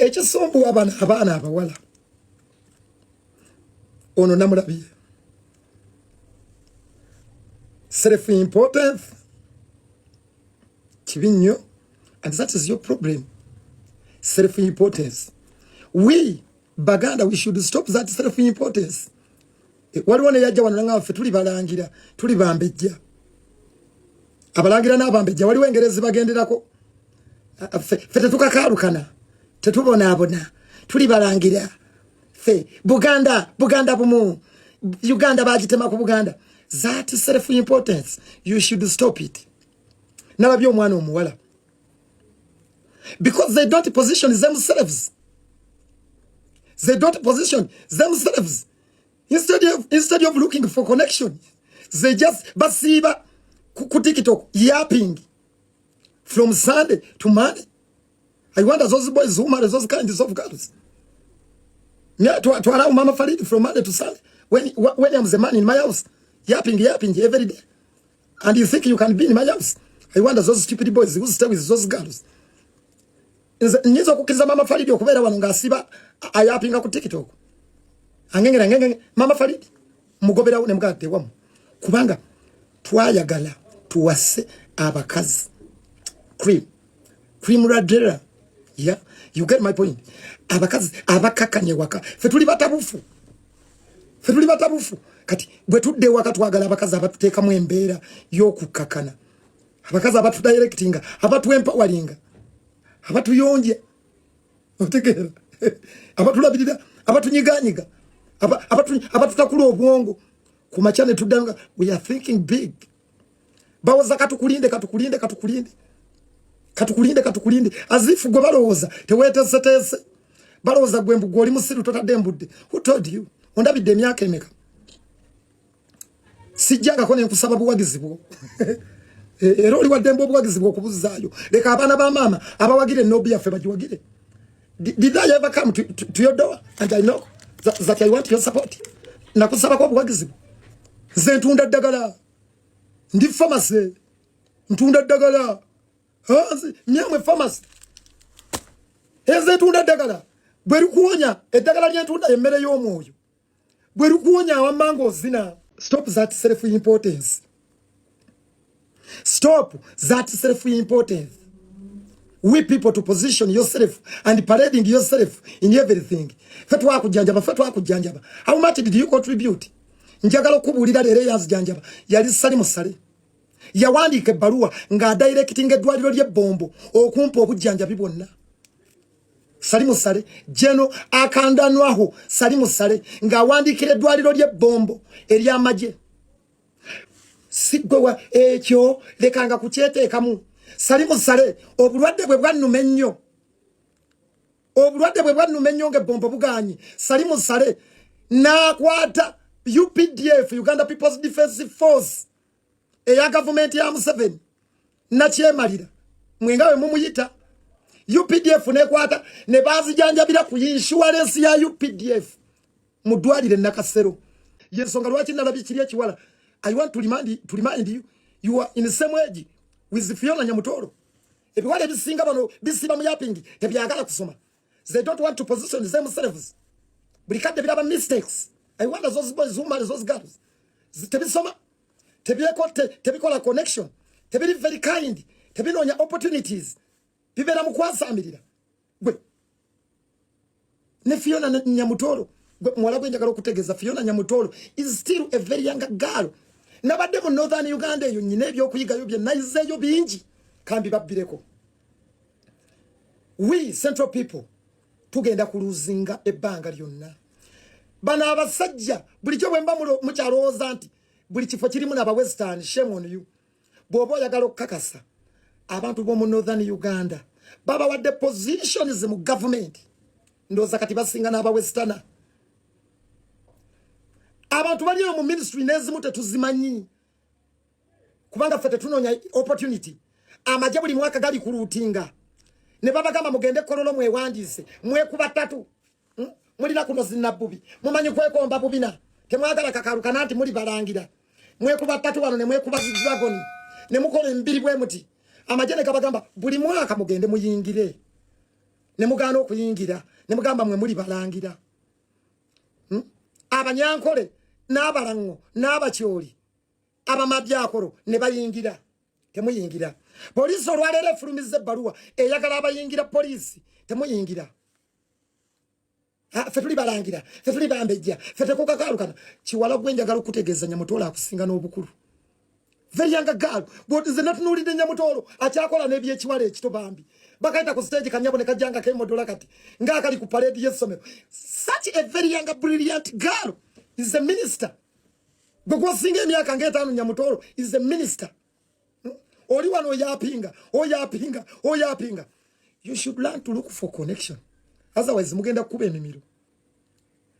ekisumbu abaana abawala ono namulabiye self importance kibinyo, and that is your problem. Self importance. We Baganda, we should stop that self importance. Waliwo ne yajja wano nga ffe tuli balangira, tuli bambejja. Abalangira n'abambejja waliwo engerezi bagenderako. Ffe tetukakaalukana, tetubonaabona, tuli balangira. Ffe Buganda bumu, Uganda bagitema ku Buganda. That self importance, you should stop it. Nalabye omwana omuwala, because they don't position themselves. They don't position themselves. Instead of looking for connection, they just basiba ku TikTok yapping from Sunday to Monday. I wonder those boys who marry those kinds of girls. Yeah, to allow Mama Farid from Monday to Sunday. When I'm the man in my house, yapping every day, and you think you can be in my house? I wonder those stupid boys who stay with those girls. Nizo kukiza Mama Farid okubera wano ngasiba ayapinga ku TikTok. Angengera Mama Farid mugobera ne mugate wamu. Kubanga twayagala tuwase abakazi. Cream radera. Yeah, you get my point. Abakazi abakakanye waka. Fe tuli batabufu. Kati bwe tudde waka twagala abakazi abatuteeka mu embeera y'okukakana. Abakazi abatu directinga, abatu empoweringa, abatu yonje, otegera, abatu labirira, abatu nyiganyiga, abatu takula obwongo, kumachane tudanga, we are thinking big. Bawoza katukulinde, as if gwe balowooza, teweeteeseteese, balowooza gwe mbu gw'oli musiru totadde mbudde. Who told you? Ondabidde emyaka emeka? Sijjangako ne nkusaba buwagizi bwo. Era oli wadde obuwagizi bw'okubuzaayo. Leka abaana ba maama abawagire nobbi yaffe bagiwagire. Did I ever come to your door and I know that I want your support? Nakusabako obuwagizi bwo. Nze ntunda ddagala. Ndi pharmacy. Ntunda ddagala. Myamwe pharmacy. Nze ntunda ddagala. Bwe likuwonya eddagala ly'entunda emmere y'omwoyo. Bwe likuwonya awammanga ozina. Stop that self-importance. Stop that self-importance. We people to position yourself and parading yourself in everything. Fetwa kujanjaba. How much did you contribute? Njagala kubulira lere yanzijanjaba. Yali sali musale. Yawandika ebbaluwa nga directing eddwaliro ly'ebbombo okumpa obujjanjabi bwonna. Sali musale. Jeno akandanwaho sali musale nga awandikira eddwaliro ly'ebbombo ery'amagye. Sigwa ekyo lekanga kukyetekamu. Sali musale obulwadde bwe bwannume nnyo. Ng'ebbombo buganyi. Sali musale n'akwata UPDF, Uganda People's Defense Force, eya gavumenti ya Museveni nakyemalira. Mwenga we mumuyita UPDF nekwata ne bazijanjabira ku insurance ya UPDF mu ddwaliro Nakasero. Yensonga lwaki nalabye kiri ekiwala. I want to remind you, you are in the same age with Fiona Nyamutoro. If you want to sing about this, they don't want to position themselves. But they can't have mistakes. I want those boys who marry those girls. To be summer, to be a connection, to be very kind, to be on your opportunities. People are Mukwasa Amida. But Fiona Nyamutoro, but Fiona Nyamutoro is still a very young girl. Nabadde mu Northern Uganda eyo nyine ebyokuyiga bye nayizeeyo bingi kambi babbireko. We central people tugenda kuluzinga ebbanga lyonna. Bano abasajja bulijjo bwe mba mukyalowooza nti buli kifo kirimu n'aba Western, shame on you. Bw'oba oyagala okukakasa abantu b'omu Northern Uganda babawadde positions mu government, ndowooza kati basinga n'aba Westerner. Abantu bali mu ministry nezimu tetuzimanyi kubanga fete tunoonya opportunity. Amagye buli mwaka gali ku ruutinga ne babagamba mugende kololo mwewandiise mwekuba ttatu. Mulina kuno zinabbubi mumanyi kwekomba bubina temwagala kakalukana nti muli balangira mwekuba ttatu wano ne mwekuba dragon ne mukola embiri bwe muti. Amagye ne gabagamba buli mwaka mugende muyingire ne mugano okuyingira ne mugamba mwe muri balangira abanyankole n'abalango n'abakyoli abamabyakoro ne bayingira temuyingira polisi olwalere efulumize ebbaluwa eyagala abayingira polisi temuyingira fe tuli balangira fe tuli bambejja fe tekukakalukana kiwala gwenjagala okutegeeza Nyamutoolo akusinga n'obukulu very young girl but is not nulide Nyamutoolo akyakola n'ebyekiwala ekito bambi bakaita ku stage kanyabo ne kajjanga kemodola kati ngakali ku parade y'essomero such a very young brilliant girl is a minister Gogwa singe emyaka ng'etaano Nyamutoolo is a minister oli wano oyapinga you should learn to look for connection otherwise mugenda kuba emimiro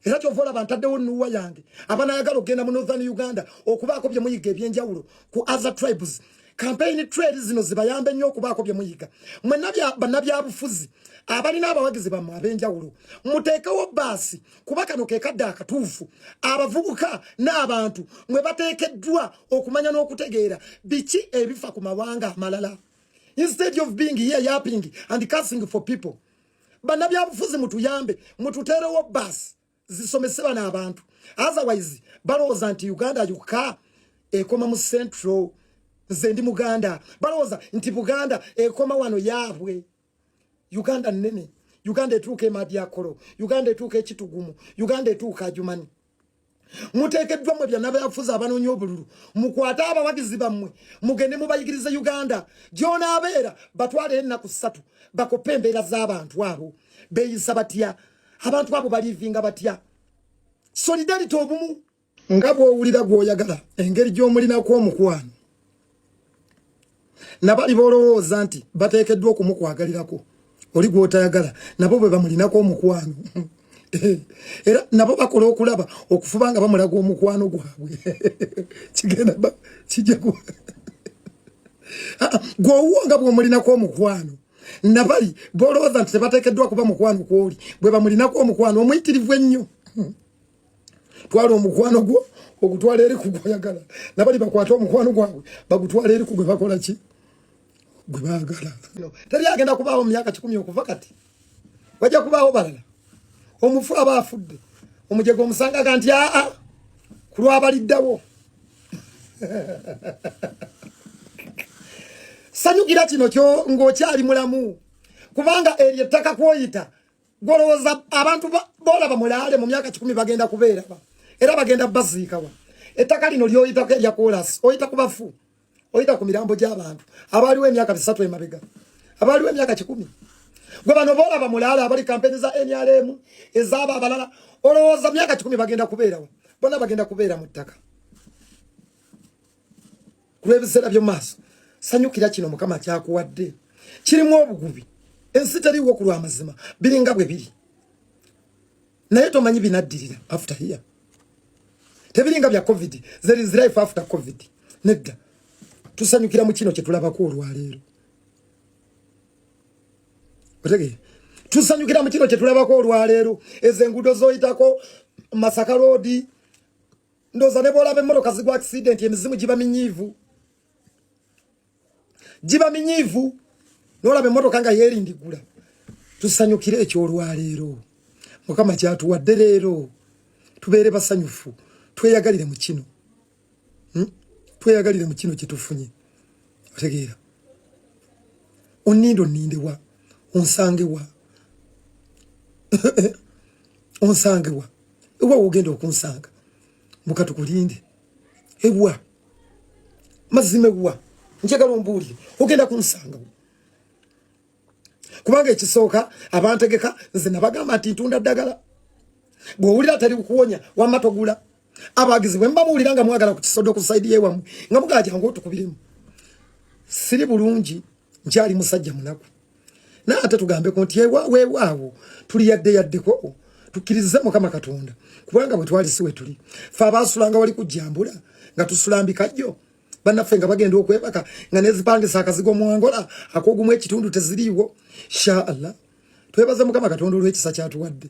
era kyovola bantaddewo nnuwa yange abanayagala okgenda mu Northern Uganda okubaako bye muyiga ebyenjawulo ku other tribes campaign trade zino zibayambe nnyo okubaako bye muyiga mwenna bannabyabufuzi abalina abawagizi bammwe ab'enjawulo muteekewo baasi kuba kano ke kadde akatuufu abavubuka n'abantu mwe bateekeddwa okumanya n'okutegeera biki ebifa ku mawanga amalala instead of being here yapping and cursing for people bannabyabufuzi mutuyambe mututeerewo baasi zisomeseba n'abantu otherwise balowooza nti Uganda yokka ekoma mu central nze ndi Muganda balowooza nti Buganda ekoma wano yaabwe Uganda nene Uganda etuuka Madyakolo Uganda etuuka Ekitugumu Uganda etuuka Ajumani muteekeddwa mwe byanabyabufuzi abanoonya obululu mukwata abawagizi bammwe mugende mubayigirize Uganda gy'onaabeera batwale ennaku 3 bakope embeera z'abantu abo beeyisa batya abantu abo balivinga batya solidarity obumu nga bw'owulira gw'oyagala engeri gy'omulinako omukwano nabali bolowooza nti bateekeddwa okumukwagalirako oli gw'otayagala nabo bwe bamulinako omukwano era nabo bakola okulaba okufuba nga bamulaga omukwano gwabwe kigenda kijja gw'owuwo nga bw'omulinako omukwano nabali bolowooza nti tebateekeddwa kuba mukwano kw'oli bwe bamulinako omukwano omuyitirivu ennyo twala omukwano gwo ogutwala eri ku gw'oyagala nabali bakwata omukwano gwabwe bagutwala eri ku gwe bakola ki gwe baagala teri agenda kubaawo mu myaka 10 okuva kati wajja kubaawo balala omufu aba afudde omujego omusangaga nti ku lwabaliddawo sanyugira kino kyo ng'okyali mulamu kubanga eryo ettaka kwoyita golowooza abantu boolaba mulaale mu myaka 10 bagenda kubeeraba era bagenda baziikawa ettaka lino lyoyitako erya koolasi oyita ku bafu oyita ku mirambo gy'abantu abaaliwo emyaka 3 emabega abaaliwo emyaka 10 gwe bano boolaba mulaale abali kampeni za NRM ezaaba abalala olowooza myaka 10 bagenda kubeerawo bonna bagenda kubeera mu ttaka kulw'ebiseera by'omu maaso sanyukira kino Mukama kyakuwadde kirimu obugubi ensi teriwo ku lw'amazima biringa bwe biri naye tomanyi binaddirira after here tebiringa bya covid there is life after covid nedda tusanyukira mu kino kye tulabako olwaleero otege tusanyukira mu kino kye tulabako olwaleero ezengudo zoyitako Masaka Road ndoza ne bola b'emmotoka zigwa accident emizimu giba minyivu nola b'emmotoka nga yeerindigula tusanyukire ekyo olwaleero Mukama kyatuwadde leero tubeere basanyufu tweyagalire mu kino tweyagalire mu kino kye tufunye otegeera onnindewa onsangewa ewa wogenda okunsanga mukatukulinde ewa mazima ewa njagala ombuulire ogenda kunsanga kubanga ekisooka abantegeka nze nabagamba nti ntunda ddagala bw'owulira teri kuwonya wamma togula abagizi bwe mbamuwulira nga mwagala ku kisodo ku saidi yewammwe nga mugajjangu otukubiremu siri bulungi nkyali musajja munaku naate tugambeko nti weewaawo tuli yaddeko tukkirize Mukama Katonda kubanga bwe twali siwe tuli fe abaasulanga wali kujjambula nga tusulambika jjo bannaffe nga bagenda okwebaka nga nezipangisa akazigo mu Angola akogumu ekitundu teziriiwo inshallah twebaze Mukama Katonda olw'ekisa kyatuwadde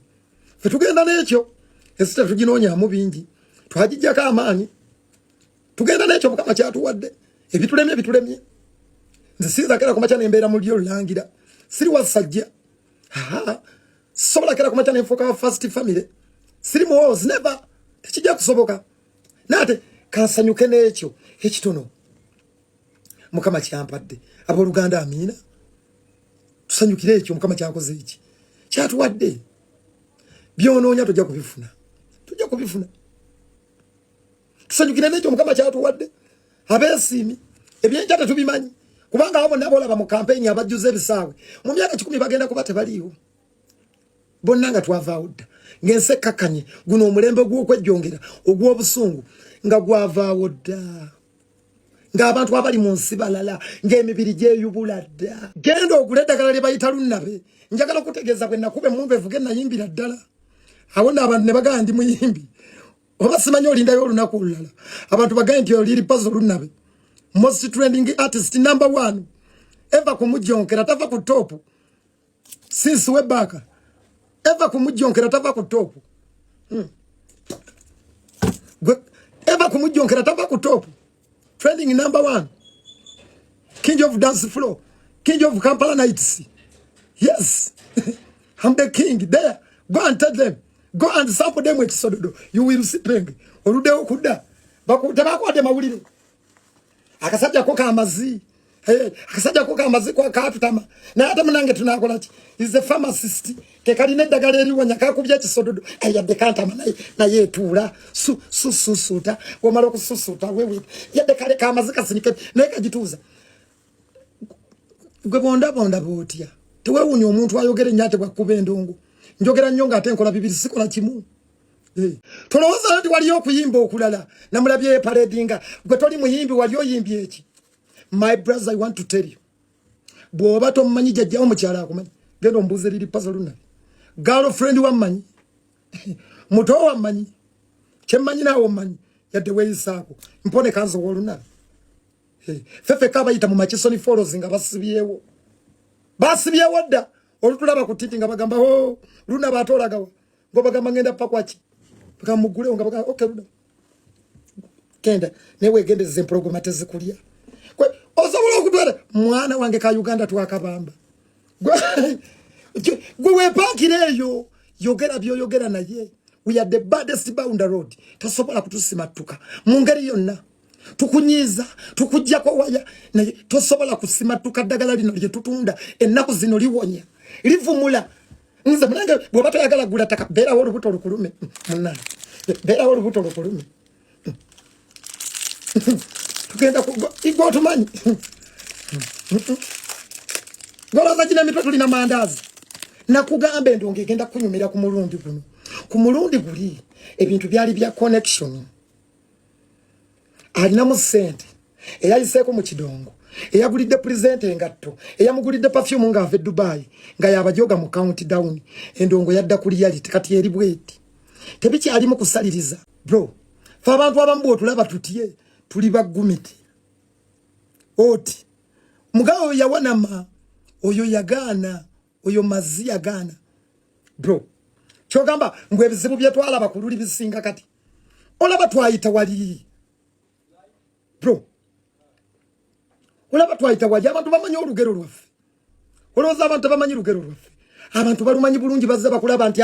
fe tugenda n'ekyo ensi tetuginoonya bingi twagijjako amaanyi tugenda n'ekyo Mukama kyatuwadde ebitulemye nze sinzakera kumakya nembeera mu lyo lulangira siri wasajja sobola kera kumacha nenfoka first family siri was never tekijja kusoboka nate kansanyuke n'ekyo ekitono mukama kyampadde aboluganda amina tusanyukire ekyo mukama kyakoze iki kyatuwadde byonoonya tujja kubifuna tusanyukire n'ekyo mukama kyatuwadde abeesiimi ebyenjata tubimanyi kubanga abo nabo olaba mu campaign abajjuze ebisaawe mu myaka 10 bagenda kuba tebaliiwo bonna nga twavaawo dda ng'ensi ekkakanye guno omulembe gw'okwejjongera ogw'obusungu nga gwavaawo dda ng'abantu abali mu nsi balala ng'emibiri gyeyubula dda genda ogula eddagala lye bayita lunnabe njagala okutegeeza bwe nakuba emmundu evuge nayimbira ddala awo n'abantu ne bagamba ndi muyimbi oba simanyi olindayo olunaku olulala abantu bagaye nti oliri Pazzo Lunnabe most trending artist number 1 ever kumujjonkera tava ku top since way back ever kumujjonkera tava ku top ever kumujjonkera tava ku top trending number 1 king of dance floor king of Kampala nights yes I'm the king there go and tell them go and sample them with sododo you will see peng olude okuda bakutabako mawulire akasajja ko kamazi akasajja ko kamazi kwa katutama na hata munange tunakola ki is the pharmacist ke kali neddagala eriwonya kakubya kisododo ayadde kantama na yetuula susuta wamala okususuta wewe yadde kale kamazi kasinike naye kagituuza gwe bonda botya tewewunya omuntu ayogere nyate bwakuba endongo njogera nnyo nga ate nkola bibiri sikola kimu tolowooza nti waliyo okuyimba okulala namulabye paradinga gwe toli muyimbi wali oyimbye eki my brother I want to tell you bw'oba tomumanyi jjajjawo mukyala akumanyi genda omubuuze liri Pazzo Lunnabe girlfriend wammanyi muto wammanyi kyemmanyi naawe omumanyi yadde weeyisaako mpone kanzo w'Olunnabe fefe kabayita mu Makisoni Falls nga basibyewo dda olutulaba ku titi nga bagamba Lunnabe atolagawa ngo bagamba ngenda pakwaki bakamugule nga bagamba okay Lunnabe kenda newe gendeze empologoma tezikulya kwe osobola okutwala mwana wange ka Uganda twakabamba gwe wepakire eyo yogera byoyogera naye we are the baddest bound road tosobola kutusimatuka mu ngeri yonna tukunyiza tukujjako waya naye tosobola kusimatuka ddagala lino lye tutunda ennaku zino liwonya livumula nze munange bw'oba toyagala gula ttaka beerawo olubuto olukulume munange beerawo olubuto olukulume tugenda igwa otumanyi goloza kina mitwe tulina mandaazi nakugamba endongo egenda kunyumira ku mulundi guno ku mulundi guli ebintu byali bya connection alinamu ssente eyayiseeko mu kidongo eyagulidde pulezidenti engatto eyamugulidde perfume nga ava e Dubai nga yabajoga mu countdown endongo yadda ku reality kati eri bweti tebikyalimu kusaliriza bro fe abantu abamu bw'otulaba tutye tuli baggumiti oti mugawo yawanama oyo yagaana oyo mazi yagaana bro kyogamba mbwe ebizibu bye twalaba ku luli bisinga kati olaba twayita wali bro olaba twayita wali abantu bamanyi olugero lwaffe olowooza abantu bamanyi lugero lwaffe abantu balumanyi bulungi bazze bakulaba nti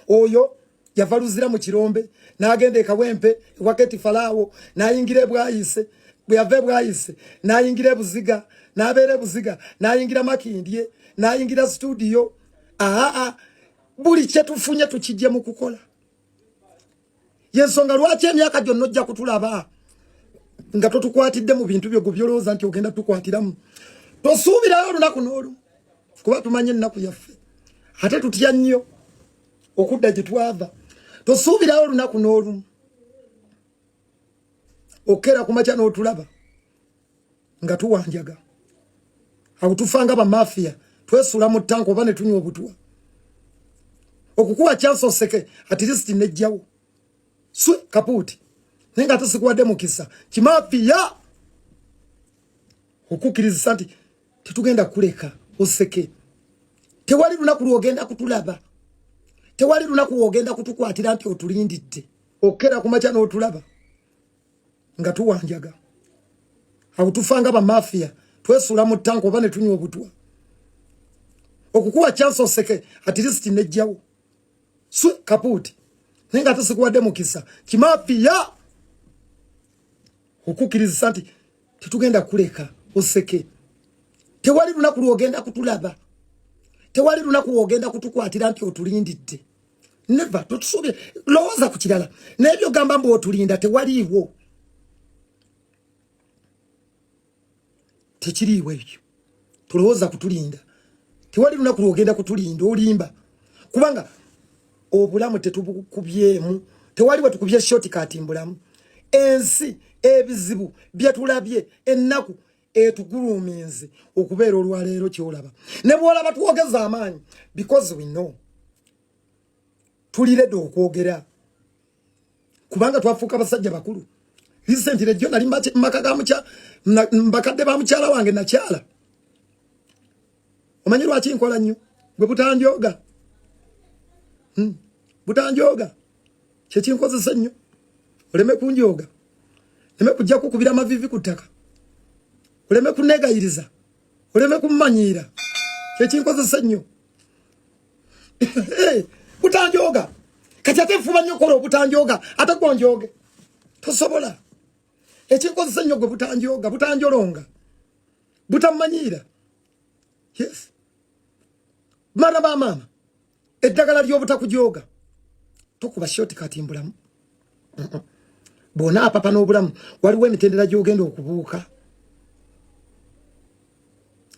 oyo yava luzira mu kirombe n'agenda ekawempe waketi falaawo n'ayingira ebwayise bwe yava ebwayise n'ayingira ebuziga n'abeera ebuziga n'ayingira makindye n'ayingira studio buli kye tufunye tukijje mu kukola yensonga lwaki emyaka gyonna ojja kutulaba nga totukwatidde mu bintu byo byolowooza nti ogenda tukwatiramu tosuubirayo olunaku n'olu kuba tumanye ennaku yaffe ate tutya nnyo okudda gye twava tosuubirayo olunaku n'olumu okera ku makya n'otulaba nga tuwanjaga awo tufanga bamafiya twesula mu ttanka oba ne tunywa obutwa okukuwa kyansoseke at least nejjawo swe kapuuti naye nga tesikuwadde mukisa kimafiya okukkiriza nti tetugenda kuleka oseke tewali lunaku lwogenda kutulaba tewali lunaku lwogenda kutukwatira nti otulindidde okera ku makya n'otulaba nga tuwanjaga awo tufanga bamafiya twesula mu ttanka oba ne tunywa obutwa okukuwa chance oseke at least nejjawo su kaputi nenga tasikuwadde mukisa kimafia okukiriza nti tetugenda kuleka oseke tewali lunaku lwogenda kutulaba tewali lunaku lwogenda kutukwatira nti otulindidde never totusubire lowooza ku kirala n'ebyo gamba mbu otulinda tewaliiwo tekiriiwo ebyo tulowooza kutulinda tewali lunaku lwogenda kutulinda olimba kubanga obulamu tetubukubyemu tewali wetukubye shortcut mbulamu ensi ebizibu byetulabye ennaku etuguluminze okubeera olwaleero kyolaba ne bwolaba twogeza amaanyi because we know tuliredde okwogera kubanga twafuuka basajja bakulu recently jjo nali maka ga mucha mbakadde ba mukyala wange nakyala omanyi lwaki nkola nnyo bwe butanjoga butanjoga kyekinkozesa nnyo oleme kunjoga oleme kujja kukubira amavivi ku ttaka oleme kunegayiriza oleme kummanyiira kyekinkozesa nnyo butanjoga kati ate nfuba nnyo kola obutanjoga ate gwanjoge tosobola ekinkozesa nnyo gwe butanjoga butanjolonga butammanyiira yes mara ba mama eddagala ly'obutakujoga tokuba shortcut mbulamu bona papa n'obulamu waliwo emitendera gy'ogenda okubuuka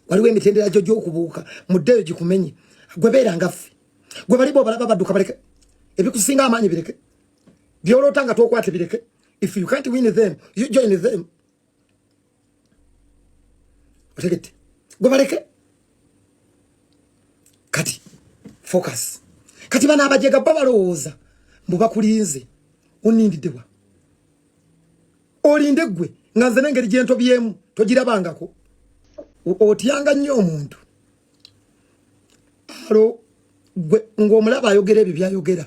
waliwo emitendera gyo gy'okubuuka muddeyo gikumenye gwe beera ngaffe gwe bali b'obalaba badduka baleke ebikusinga amaanyi bireke byoloota nga tookwate bireke if you can't win them you join them otegete gwe baleke kati focus kati bana abajega babalowooza mbu bakulinze onindiddewa olinde gwe nga nze n'engeri gye ntobyemu togirabangako otyanga nnyo omuntu alo gwe ng'omulaba ayogera ebyo byayogera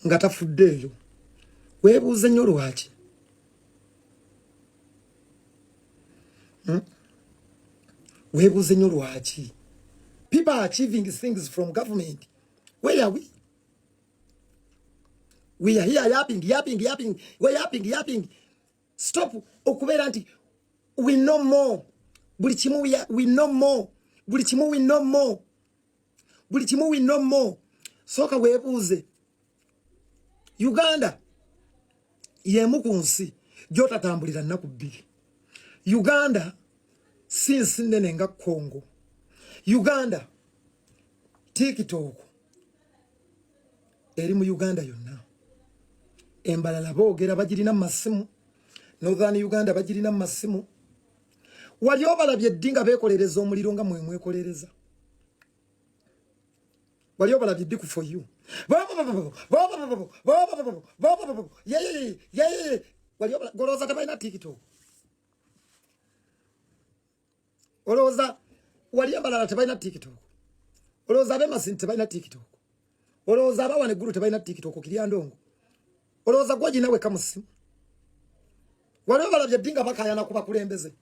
nga tafuddeeyo weebuuze nnyo lwaki weebuuze nnyo lwaki people are achieving things from government. Where are we? We are here yapping. We're yapping. Stop. Okuberanti. We know more. Bulichimu we know more. Bulichimu we know more. Bulichimu we know more. Soka webuze. Uganda. Yemukunsi. Jota tambulira naku bbiri. Uganda. Since nenenga Congo. Uganda TikTok eri mu Uganda yonna embalala boogera bagirina masimu Northern Uganda bagirina masimu wali obalabye ddinga beekolereza omuliro nga mwekolereza wali obalabye ddiku for you wali goloza tabaina TikTok oloza wali abalala tebalina TikTok olowooza ab'emasini tebalina TikTok olowooza abawane gulu tebalina TikTok kiryandongo olowooza gwaji nawe kamusimu waliwo balabye ddinga bakayana ku bakulembeze